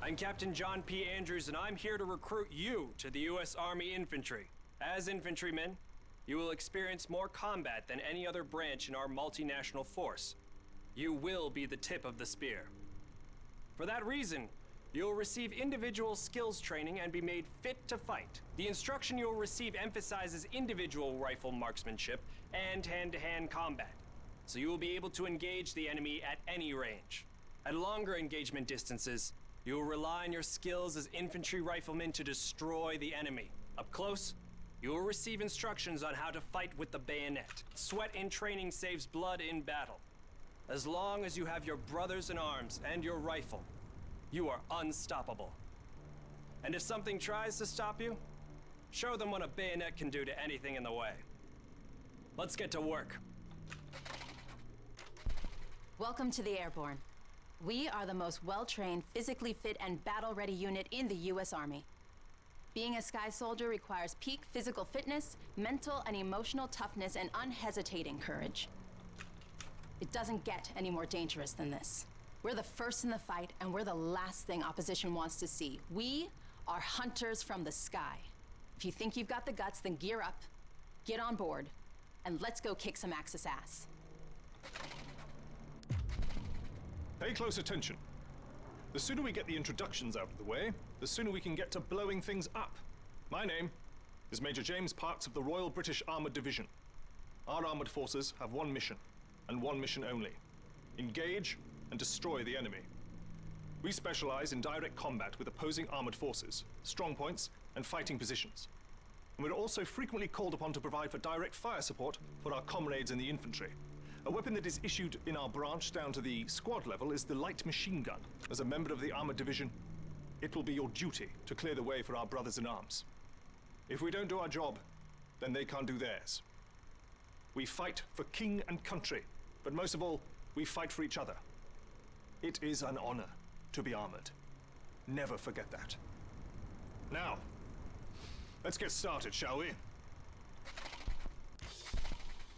I'm Captain John P. Andrews, and I'm here to recruit you to the U.S. Army Infantry. As infantrymen, you will experience more combat than any other branch in our multinational force. You will be the tip of the spear. For that reason, you'll receive individual skills training and be made fit to fight. The instruction you'll receive emphasizes individual rifle marksmanship and hand-to-hand combat, so you will be able to engage the enemy at any range. At longer engagement distances, you will rely on your skills as infantry riflemen to destroy the enemy. Up close, you will receive instructions on how to fight with the bayonet. Sweat in training saves blood in battle. As long as you have your brothers in arms and your rifle, you are unstoppable. And if something tries to stop you, show them what a bayonet can do to anything in the way. Let's get to work. Welcome to the Airborne. We are the most well-trained, physically fit, and battle-ready unit in the U.S. Army. Being a Sky Soldier requires peak physical fitness, mental and emotional toughness, and unhesitating courage. It doesn't get any more dangerous than this. We're the first in the fight, and we're the last thing opposition wants to see. We are hunters from the sky. If you think you've got the guts, then gear up, get on board, and let's go kick some Axis ass. Pay close attention. The sooner we get the introductions out of the way, the sooner we can get to blowing things up. My name is Major James Parks of the Royal British Armoured Division. Our armoured forces have one mission, and one mission only: engage and destroy the enemy. We specialize in direct combat with opposing armored forces, strong points, and fighting positions. And we're also frequently called upon to provide for direct fire support for our comrades in the infantry. A weapon that is issued in our branch down to the squad level is the light machine gun. As a member of the armored division, it will be your duty to clear the way for our brothers in arms. If we don't do our job, then they can't do theirs. We fight for king and country, but most of all, we fight for each other. It is an honor to be armored. Never forget that. Now, let's get started, shall we?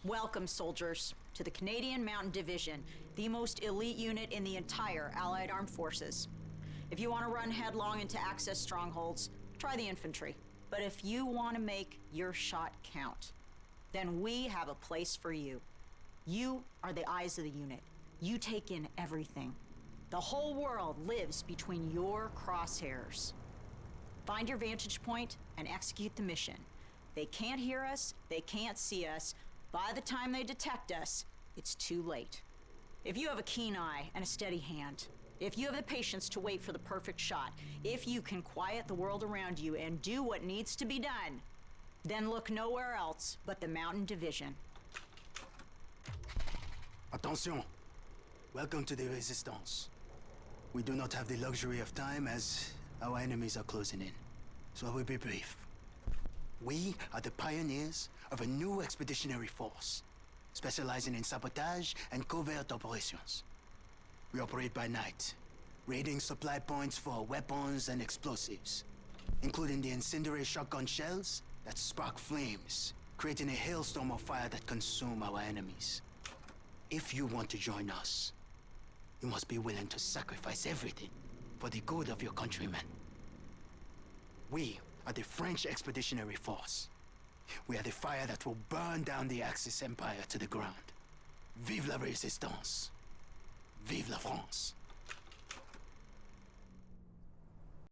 Welcome, soldiers, to the Canadian Mountain Division, the most elite unit in the entire Allied Armed Forces. If you want to run headlong into Axis strongholds, try the infantry. But if you want to make your shot count, then we have a place for you. You are the eyes of the unit. You take in everything. The whole world lives between your crosshairs. Find your vantage point and execute the mission. They can't hear us, they can't see us. By the time they detect us, it's too late. If you have a keen eye and a steady hand, if you have the patience to wait for the perfect shot, if you can quiet the world around you and do what needs to be done, then look nowhere else but the Mountain Division. Attention! Welcome to the Resistance. We do not have the luxury of time as our enemies are closing in, so I will be brief. We are the pioneers of a new expeditionary force, specializing in sabotage and covert operations. We operate by night, raiding supply points for weapons and explosives, including the incendiary shotgun shells that spark flames, creating a hailstorm of fire that consume our enemies. If you want to join us, you must be willing to sacrifice everything for the good of your countrymen. We are the French Expeditionary Force. We are the fire that will burn down the Axis Empire to the ground. Vive la Résistance! Vive la France!